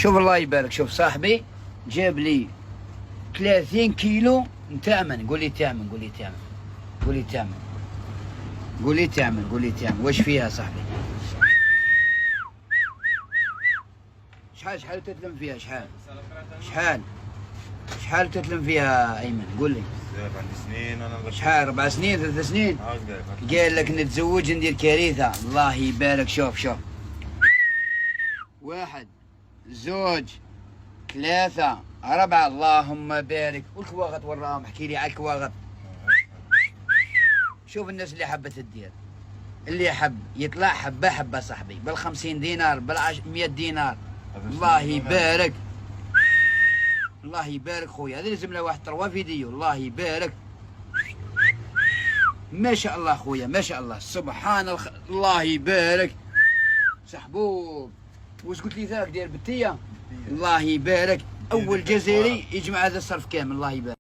شوف الله يبارك، شوف صاحبي جاب لي 30 كيلو تامن. قول لي تامن، قول لي تامن، قول لي تامن، قول لي تامن، قول لي تامن. واش فيها صاحبي؟ شحال تتلم فيها؟ شحال تتلم فيها ايمن؟ قول لي. عندي سنين انا. شحال؟ 4 سنين 3 سنين؟ قال لك نتزوج ندير كارثه. الله يبارك. شوف شوف، 1 2 3 4. اللهم بارك. والكواغط وراهم، احكي لي على الكواغط. شوف الناس اللي حبت تدير، اللي حب يطلع حبه حبه صاحبي، بال50 دينار، بال100 دينار. الله يبارك، الله يبارك خويا. هذا لازم له واحد 3 فيديو. الله يبارك، ما شاء الله خويا، ما شاء الله، سبحان الله يبارك. سحبوب. واش قلت لي ذاك داير بتيه؟ الله يبارك. اول جزائري يجمع هذا الصرف كامل. الله يبارك.